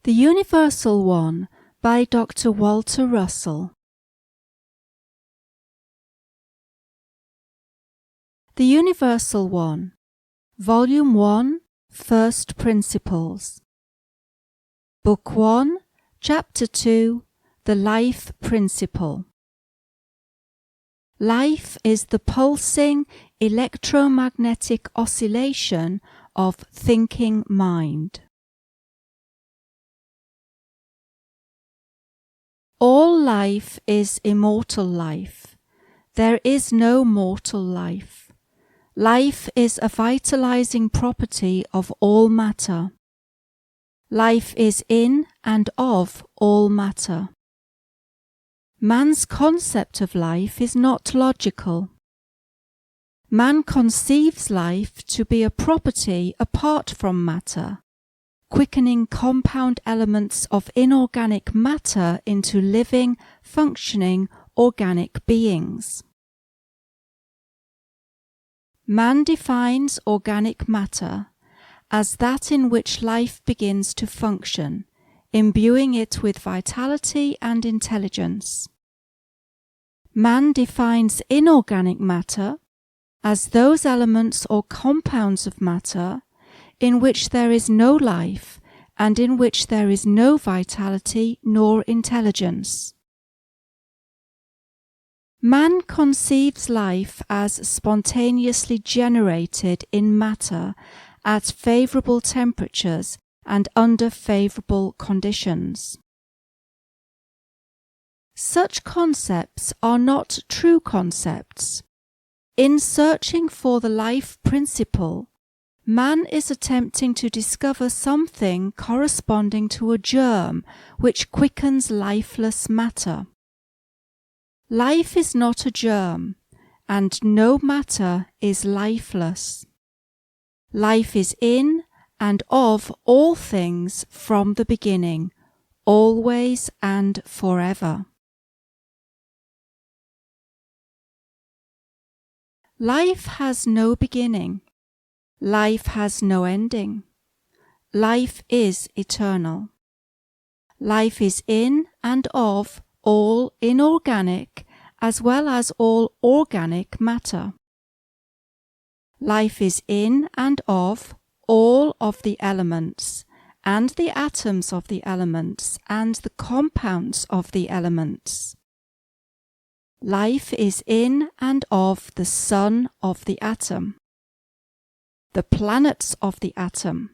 The Universal One by Dr. Walter Russell. The Universal One, Volume 1, First Principles. Book 1, Chapter 2, The Life Principle. Life is the pulsing electromagnetic oscillation of thinking mind. All life is immortal life. There is no mortal life. Life is a vitalizing property of all matter. Life is in and of all matter. Man's concept of life is not logical. Man conceives life to be a property apart from matter, quickening compound elements of inorganic matter into living, functioning, organic beings. Man defines organic matter as that in which life begins to function, imbuing it with vitality and intelligence. Man defines inorganic matter as those elements or compounds of matter in which there is no life and in which there is no vitality nor intelligence. Man conceives life as spontaneously generated in matter at favorable temperatures and under favorable conditions. Such concepts are not true concepts. In searching for the life principle, man is attempting to discover something corresponding to a germ which quickens lifeless matter. Life is not a germ, and no matter is lifeless. Life is in and of all things from the beginning, always and forever. Life has no beginning. Life has no ending. Life is eternal. Life is in and of all inorganic as well as all organic matter. Life is in and of all of the elements and the atoms of the elements and the compounds of the elements. Life is in and of the sun of the atom, the planets of the atom,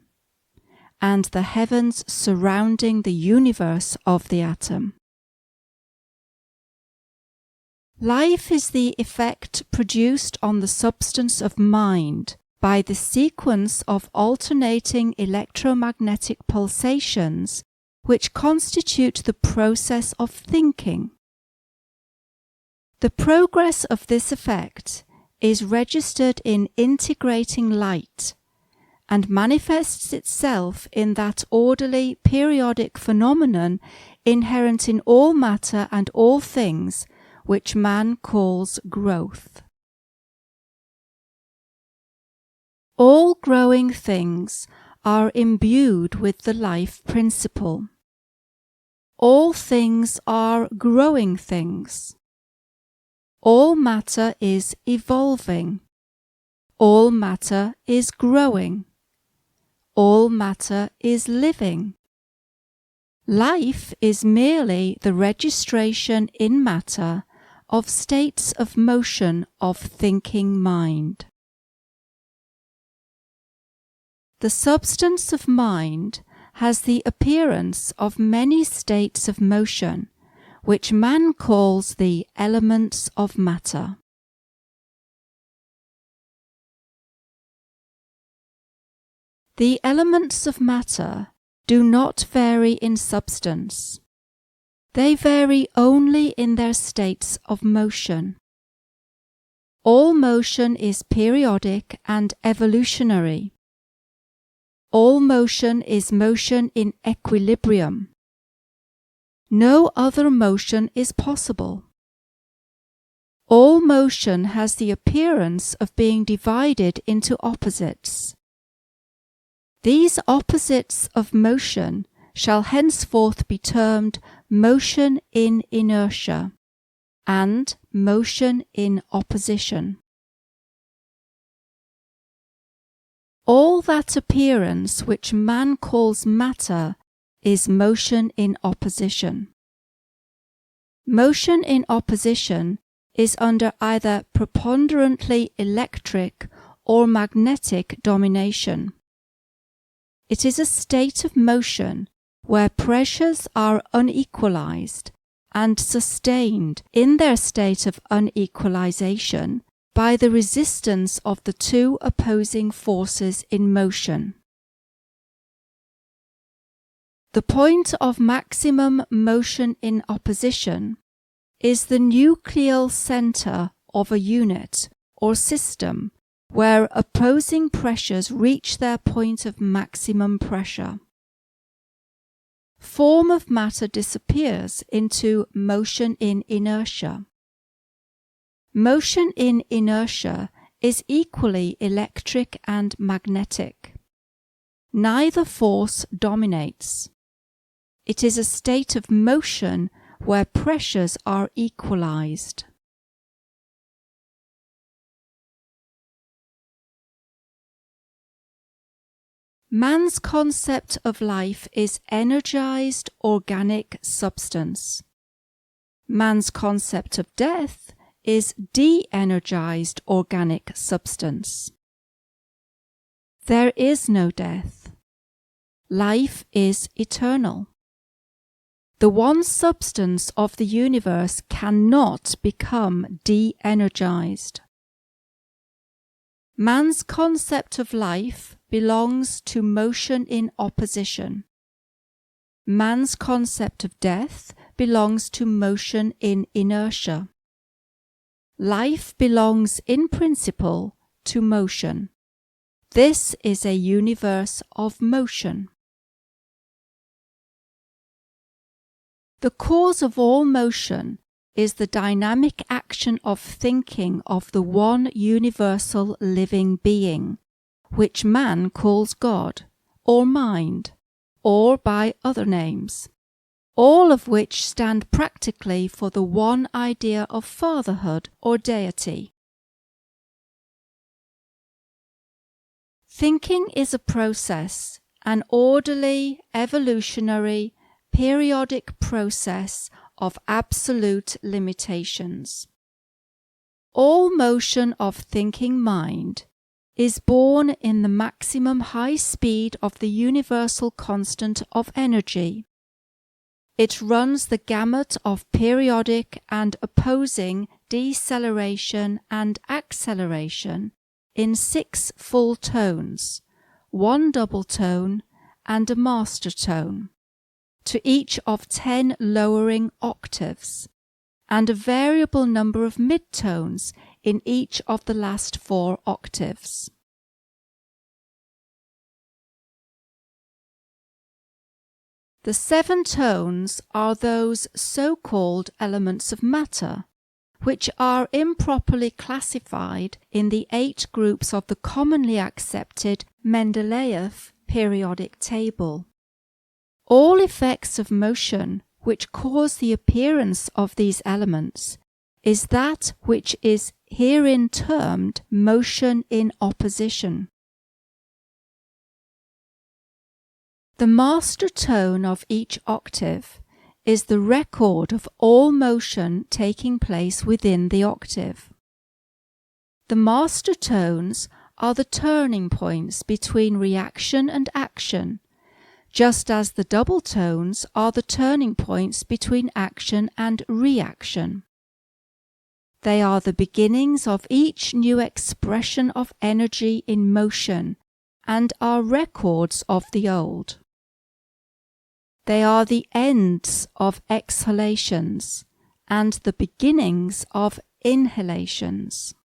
and the heavens surrounding the universe of the atom. Life is the effect produced on the substance of mind by the sequence of alternating electromagnetic pulsations which constitute the process of thinking. The progress of this effect is registered in integrating light and manifests itself in that orderly periodic phenomenon inherent in all matter and all things which man calls growth. All growing things are imbued with the life principle. All things are growing things. All matter is evolving. All matter is growing. All matter is living. Life is merely the registration in matter of states of motion of thinking mind. The substance of mind has the appearance of many states of motion, which man calls the elements of matter. The elements of matter do not vary in substance. They vary only in their states of motion. All motion is periodic and evolutionary. All motion is motion in equilibrium. No other motion is possible. All motion has the appearance of being divided into opposites. These opposites of motion shall henceforth be termed motion in inertia and motion in opposition. All that appearance which man calls matter is motion in opposition. Motion in opposition is under either preponderantly electric or magnetic domination. It is a state of motion where pressures are unequalized and sustained in their state of unequalization by the resistance of the two opposing forces in motion. The point of maximum motion in opposition is the nucleal center of a unit or system where opposing pressures reach their point of maximum pressure. Form of matter disappears into motion in inertia. Motion in inertia is equally electric and magnetic. Neither force dominates. It is a state of motion where pressures are equalized. Man's concept of life is energized organic substance. Man's concept of death is de-energized organic substance. There is no death. Life is eternal. The one substance of the universe cannot become de-energized. Man's concept of life belongs to motion in opposition. Man's concept of death belongs to motion in inertia. Life belongs in principle to motion. This is a universe of motion. The cause of all motion is the dynamic action of thinking of the one universal living being, which man calls God, or mind, or by other names, all of which stand practically for the one idea of fatherhood or deity. Thinking is a process, an orderly, evolutionary, periodic process of absolute limitations. All motion of thinking mind is born in the maximum high speed of the universal constant of energy. It runs the gamut of periodic and opposing deceleration and acceleration in 6 full tones, 1 double tone and a master tone, to each of 10 lowering octaves, and a variable number of midtones in each of the last 4 octaves. The 7 tones are those so-called elements of matter, which are improperly classified in the 8 groups of the commonly accepted Mendeleev periodic table. All effects of motion which cause the appearance of these elements is that which is herein termed motion in opposition. The master tone of each octave is the record of all motion taking place within the octave. The master tones are the turning points between reaction and action, just as the double tones are the turning points between action and reaction. They are the beginnings of each new expression of energy in motion and are records of the old. They are the ends of exhalations and the beginnings of inhalations.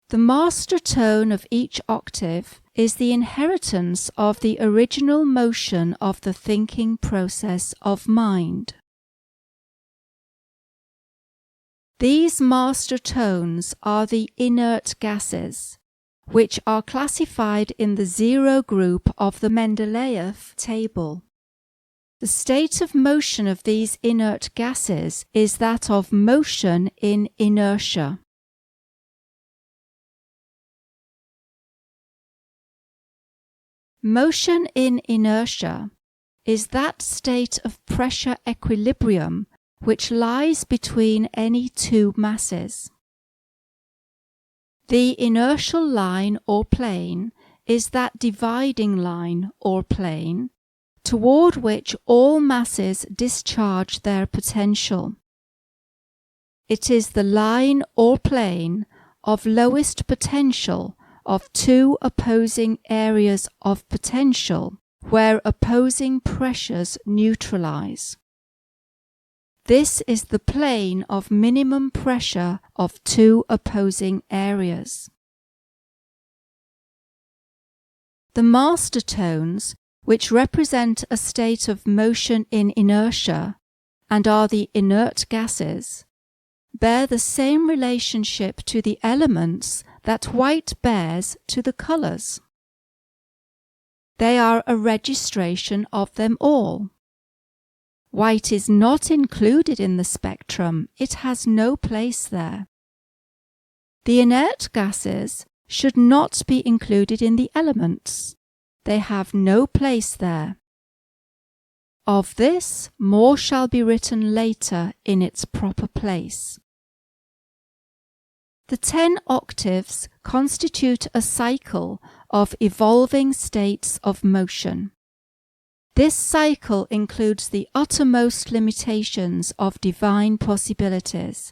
The master tone of each octave is the inheritance of the original motion of the thinking process of mind. These master tones are the inert gases, which are classified in the zero group of the Mendeleev table. The state of motion of these inert gases is that of motion in inertia. Motion in inertia is that state of pressure equilibrium which lies between any two masses. The inertial line or plane is that dividing line or plane toward which all masses discharge their potential. It is the line or plane of lowest potential of two opposing areas of potential where opposing pressures neutralize. This is the plane of minimum pressure of two opposing areas. The master tones, which represent a state of motion in inertia and are the inert gases, bear the same relationship to the elements that white bears to the colors. They are a registration of them all. White is not included in the spectrum, it has no place there. The inert gases should not be included in the elements. They have no place there. Of this, more shall be written later in its proper place. The 10 octaves constitute a cycle of evolving states of motion. This cycle includes the uttermost limitations of divine possibilities,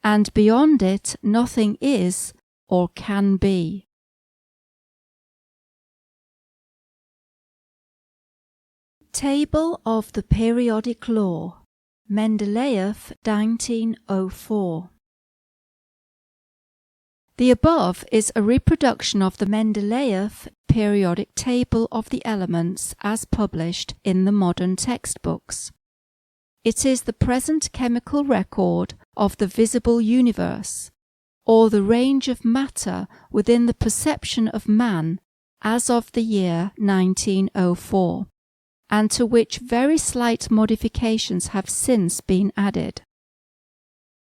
and beyond it nothing is or can be. Table of the Periodic Law, Mendeleev, 1904. The above is a reproduction of the Mendeleev periodic table of the elements as published in the modern textbooks. It is the present chemical record of the visible universe, or the range of matter within the perception of man as of the year 1904, and to which very slight modifications have since been added.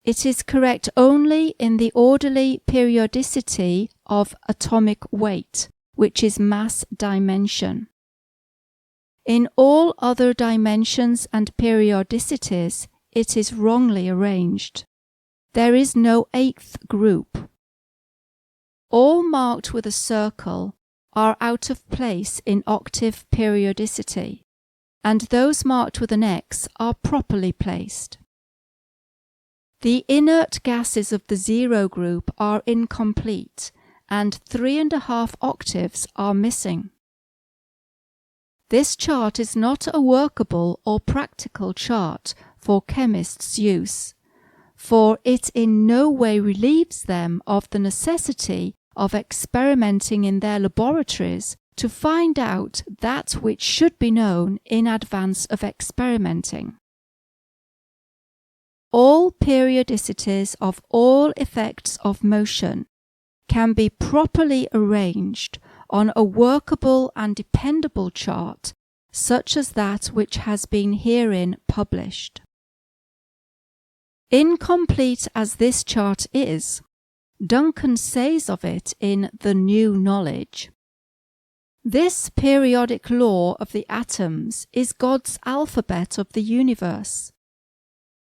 It is correct only in the orderly periodicity of atomic weight, which is mass dimension. In all other dimensions and periodicities, it is wrongly arranged. There is no eighth group. All marked with a circle are out of place in octave periodicity, and those marked with an X are properly placed. The inert gases of the zero group are incomplete, and 3½ octaves are missing. This chart is not a workable or practical chart for chemists' use, for it in no way relieves them of the necessity of experimenting in their laboratories to find out that which should be known in advance of experimenting. All periodicities of all effects of motion can be properly arranged on a workable and dependable chart such as that which has been herein published. Incomplete as this chart is, Duncan says of it in The New Knowledge, "This periodic law of the atoms is God's alphabet of the universe.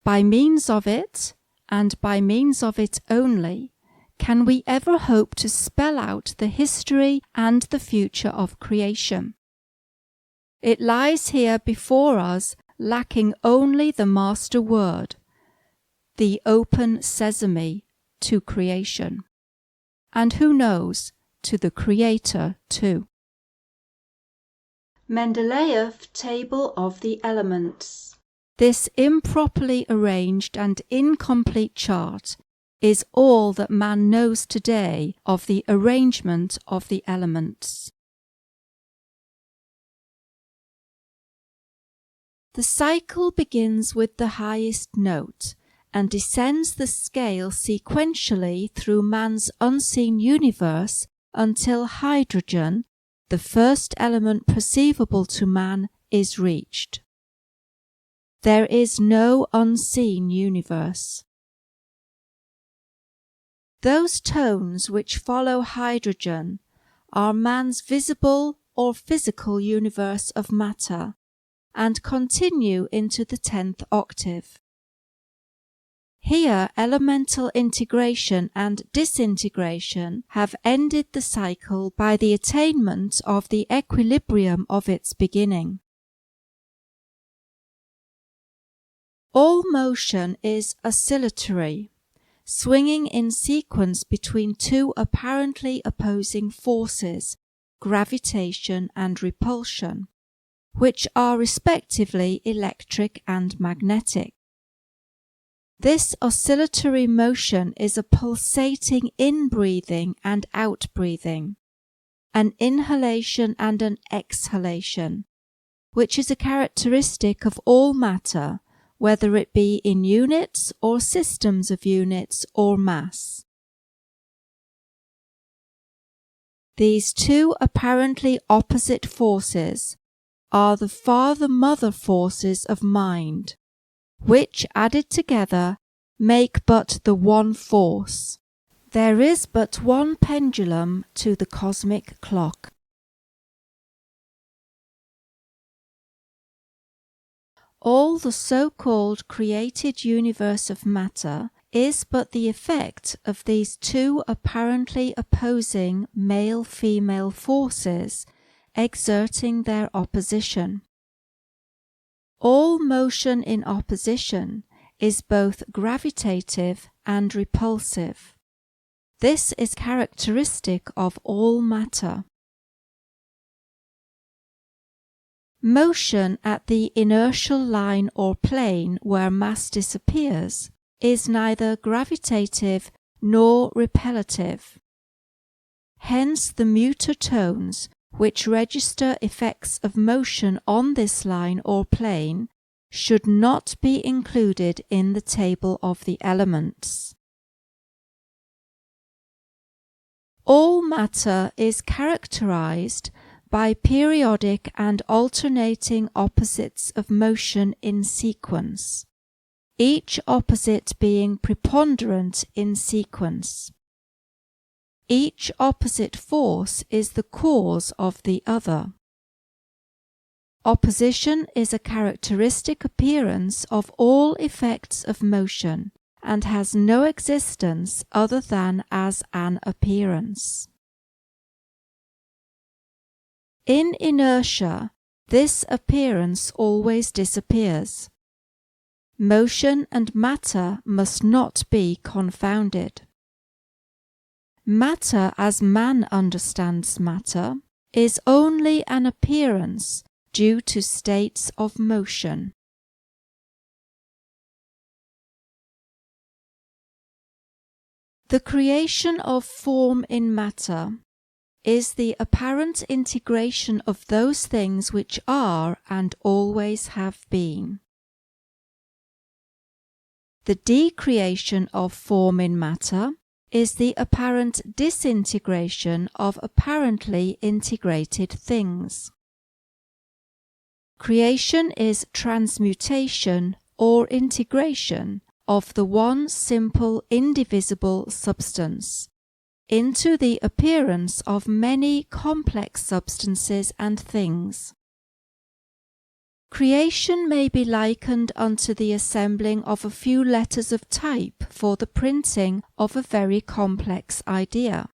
By means of it, and by means of it only, can we ever hope to spell out the history and the future of creation. It lies here before us, lacking only the master word, the open sesame to creation, and who knows, to the Creator too." Mendeleev Table of the Elements. This improperly arranged and incomplete chart is all that man knows today of the arrangement of the elements. The cycle begins with the highest note and descends the scale sequentially through man's unseen universe until hydrogen, the first element perceivable to man, is reached. There is no unseen universe. Those tones which follow hydrogen are man's visible or physical universe of matter and continue into the 10th octave. Here, elemental integration and disintegration have ended the cycle by the attainment of the equilibrium of its beginning. All motion is oscillatory, swinging in sequence between two apparently opposing forces, gravitation and repulsion, which are respectively electric and magnetic. This oscillatory motion is a pulsating in-breathing and out-breathing, an inhalation and an exhalation, which is a characteristic of all matter, whether it be in units or systems of units or mass. These two apparently opposite forces are the father-mother forces of mind, which added together make but the one force. There is but one pendulum to the cosmic clock. All the so-called created universe of matter is but the effect of these two apparently opposing male-female forces exerting their opposition. All motion in opposition is both gravitative and repulsive. This is characteristic of all matter. Motion at the inertial line or plane where mass disappears is neither gravitative nor repellative. Hence the muter tones, which register effects of motion on this line or plane, should not be included in the table of the elements. All matter is characterized by periodic and alternating opposites of motion in sequence, each opposite being preponderant in sequence. Each opposite force is the cause of the other. Opposition is a characteristic appearance of all effects of motion and has no existence other than as an appearance. In inertia, this appearance always disappears. Motion and matter must not be confounded. Matter, as man understands matter, is only an appearance due to states of motion. The creation of form in matter is the apparent integration of those things which are and always have been. The decreation of form in matter is the apparent disintegration of apparently integrated things. Creation is transmutation or integration of the one simple indivisible substance into the appearance of many complex substances and things. Creation may be likened unto the assembling of a few letters of type for the printing of a very complex idea.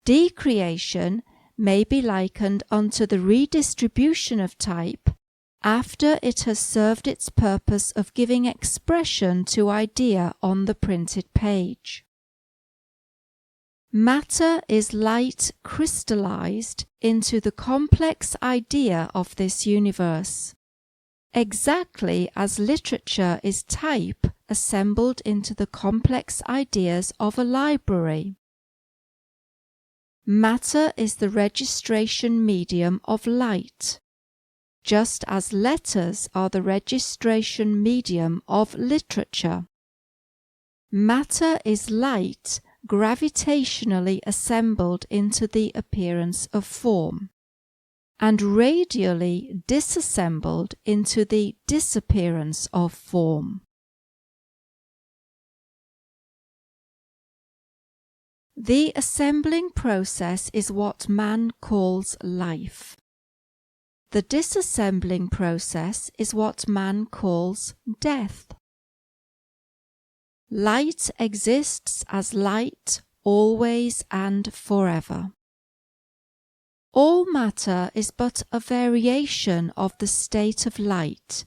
Decreation may be likened unto the redistribution of type after it has served its purpose of giving expression to idea on the printed page. Matter is light crystallized into the complex idea of this universe, exactly as literature is type assembled into the complex ideas of a library. Matter is the registration medium of light, just as letters are the registration medium of literature. Matter is light gravitationally assembled into the appearance of form, and radially disassembled into the disappearance of form. The assembling process is what man calls life. The disassembling process is what man calls death. Light exists as light always and forever. All matter is but a variation of the state of light,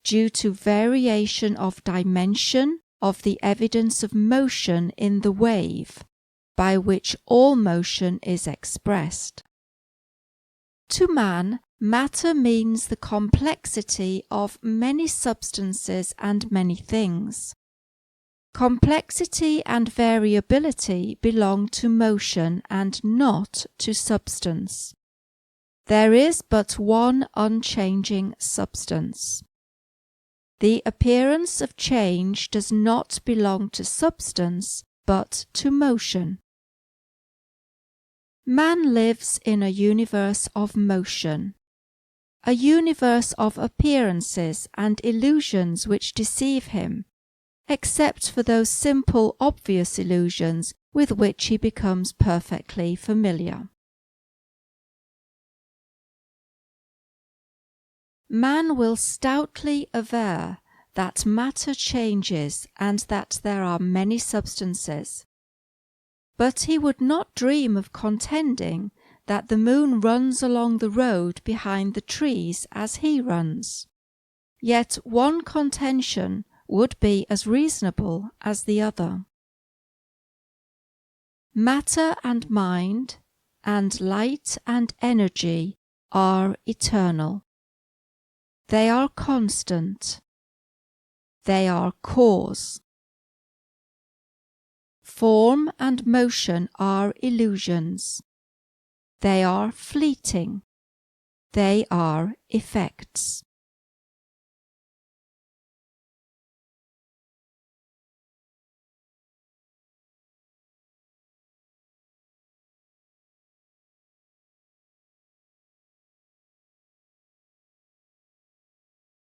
due to variation of dimension of the evidence of motion in the wave, by which all motion is expressed. To man, matter means the complexity of many substances and many things. Complexity and variability belong to motion and not to substance. There is but one unchanging substance. The appearance of change does not belong to substance, but to motion. Man lives in a universe of motion, a universe of appearances and illusions which deceive him, except for those simple, obvious illusions with which he becomes perfectly familiar. Man will stoutly aver that matter changes and that there are many substances. But he would not dream of contending that the moon runs along the road behind the trees as he runs. Yet one contention would be as reasonable as the other. Matter and mind, and light and energy are eternal. They are constant. They are cause. Form and motion are illusions. They are fleeting. They are effects.